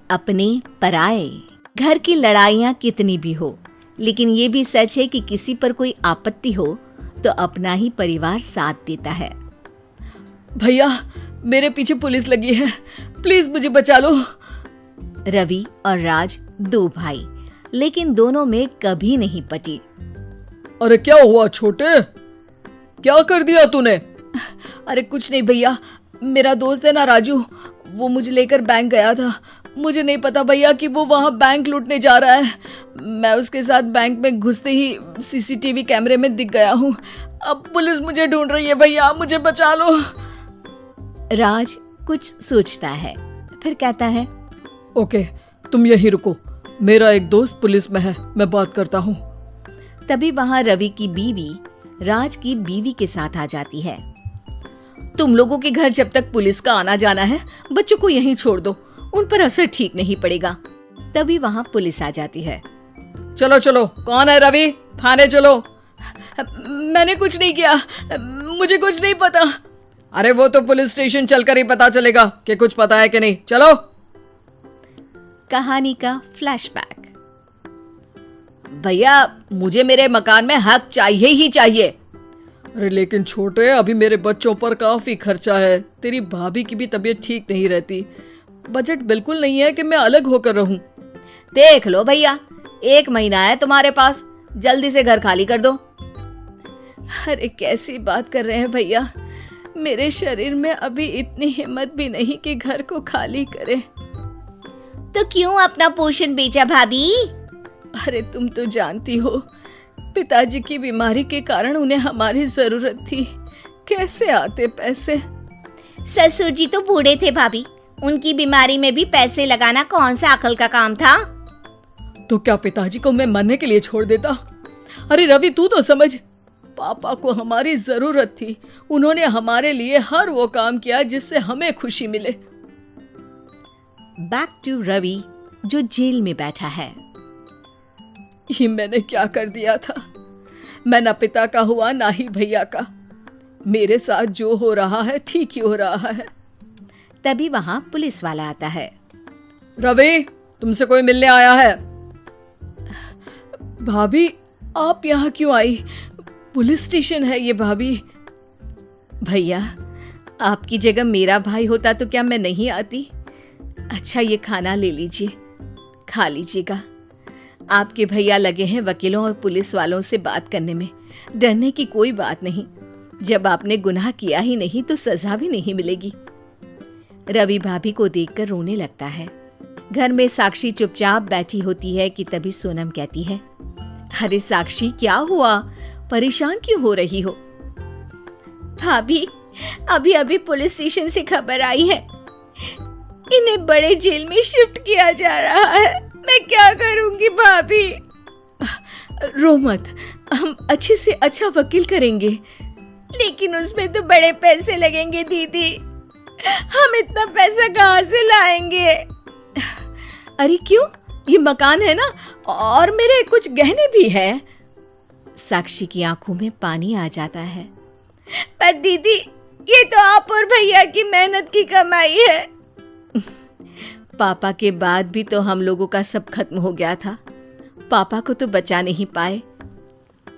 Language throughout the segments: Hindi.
अपने पराए। घर की लड़ाइयाँ कितनी भी हो, लेकिन ये भी सच है कि किसी पर कोई आपत्ति हो तो अपना ही परिवार साथ देता है। भैया, मेरे पीछे पुलिस लगी है, प्लीज मुझे बचा लो। रवि और राज दो भाई, लेकिन दोनों में कभी नहीं पटी। अरे क्या हुआ छोटे, क्या कर दिया तूने? अरे कुछ नहीं भैया, मेरा दोस्त है ना राजू, वो मुझे लेकर बैंक गया था। मुझे नहीं पता भैया कि वो वहाँ बैंक लूटने जा रहा है। मैं उसके साथ बैंक में घुसते ही सीसीटीवी कैमरे में दिख गया हूँ। अब पुलिस मुझे ढूंढ रही है भैया, मुझे बचा लो। राज कुछ सोचता है, फिर कहता है, ओके, तुम यहीं रुको, मेरा एक दोस्त पुलिस में है, मैं बात करता हूँ। तभी वहाँ रवि की बीवी राज की बीवी के साथ आ जाती है। तुम लोगों के घर जब तक पुलिस का आना जाना है, बच्चों को यहीं छोड़ दो, उन पर असर ठीक नहीं पड़ेगा। तभी वहाँ पुलिस आ जाती है। चलो चलो, कौन है रवि, थाने चलो। मैंने कुछ नहीं किया, मुझे कुछ नहीं पता। अरे वो तो पुलिस स्टेशन चलकर ही पता चलेगा कि कुछ पता है कि नहीं, चलो। कहानी का फ्लैशबैक। भैया, मुझे मेरे मकान में हक चाहिए ही चाहिए। अरे लेकिन छोटे, अभी मेरे बच्चों पर काफी खर्चा है, तेरी भाभी की भी तबीयत ठीक नहीं रहती, बजट बिल्कुल नहीं है कि मैं अलग होकर रहूं। देख लो भैया, 1 महीना है तुम्हारे पास, जल्दी से घर खाली कर दो। अरे कैसी बात कर रहे हैं भैया, मेरे शरीर में अभी इतनी हिम्मत भी नहीं कि घर को खाली करे। तो क्यों अपना पोषण बेचा भाभी? अरे तुम तो जानती हो, पिताजी की बीमारी के कारण उन्हें हमारी जरूरत थी, कैसे आते पैसे। ससुर जी तो बूढ़े थे भाभी, उनकी बीमारी में भी पैसे लगाना कौन सा अकल का काम था। तो क्या पिताजी को मैं मरने के लिए छोड़ देता? अरे रवि, तू तो समझ, पापा को हमारी जरूरत थी, उन्होंने हमारे लिए हर वो काम किया जिससे हमें खुशी मिले। बैक टू रवि, जो जेल में बैठा है। ये मैंने क्या कर दिया था? मैं ना पिता का हुआ ना ही भैया का, मेरे साथ जो हो रहा है ठीक ही हो रहा है। तभी वहां पुलिस वाला आता है। रवि, तुमसे कोई मिलने आया है। भाभी, आप यहाँ क्यों आई? पुलिस स्टेशन है ये भाभी। भैया, आपकी जगह मेरा भाई होता तो क्या मैं नहीं आती? अच्छा, ये खाना ले लीजिए, खा लीजिएगा। आपके भैया लगे हैं वकीलों और पुलिस वालों से बात करने में, डरने की कोई बात नहीं, जब आपने गुनाह किया ही नहीं तो सजा भी नहीं मिलेगी। रवि भाभी को देखकर रोने लगता है। घर में साक्षी चुपचाप बैठी होती है कि तभी सोनम कहती है, अरे साक्षी, क्या हुआ, परेशान क्यों हो रही हो? भाभी, अभी अभी पुलिस स्टेशन से खबर आई है, इन्हें बड़े जेल में शिफ्ट किया जा रहा है, मैं क्या करूंगी भाभी? रो मत, हम अच्छे से अच्छा वकील करेंगे। लेकिन उसमें तो बड़े पैसे लगेंगे दीदी, हम इतना पैसा कहाँ से लाएंगे? अरे क्यों, ये मकान है ना, और मेरे कुछ गहने भी है। साक्षी की आंखों में पानी आ जाता है। पर दीदी, ये तो आप और भैया की मेहनत की कमाई है। पापा के बाद भी तो हम लोगों का सब खत्म हो गया था, पापा को तो बचा नहीं पाए,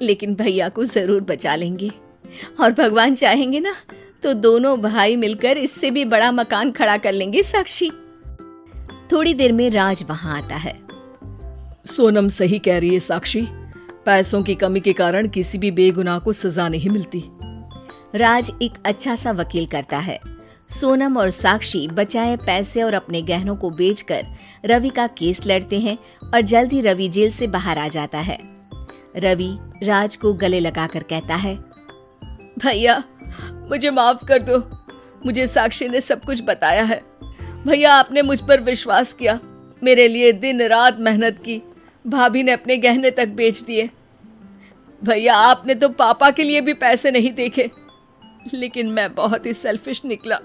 लेकिन भैया को जरूर बचा लेंगे, और भगवान चाहेंगे ना तो दोनों भाई मिलकर इससे भी बड़ा मकान खड़ा कर लेंगे। साक्षी। थोड़ी देर में राज वहां आता है। सोनम सही कह रही है साक्षी, पैसों की कमी के कारण किसी भी बेगुनाह को सजा नहीं मिलती। राज एक अच्छा सा वकील करता है। सोनम और साक्षी बचाए पैसे और अपने गहनों को बेचकर रवि का केस लड़ते हैं और जल्द ही रवि जेल से बाहर आ जाता है। रवि राज को गले लगाकर कहता है, भैया मुझे माफ कर दो, मुझे साक्षी ने सब कुछ बताया है। भैया, आपने मुझ पर विश्वास किया, मेरे लिए दिन रात मेहनत की, भाभी ने अपने गहने तक बेच दिए। भैया, आपने तो पापा के लिए भी पैसे नहीं देखे, लेकिन मैं बहुत ही सेल्फिश निकला।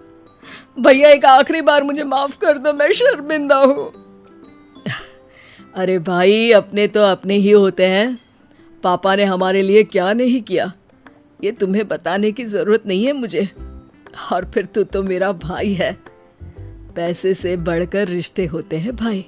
भैया, एक आखिरी बार मुझे माफ कर दो, मैं शर्मिंदा हूँ। अरे भाई, अपने तो अपने ही होते हैं, पापा ने हमारे लिए क्या नहीं किया ये तुम्हें बताने की जरूरत नहीं है मुझे, और फिर तू तो मेरा भाई है। पैसे से बढ़कर रिश्ते होते हैं भाई।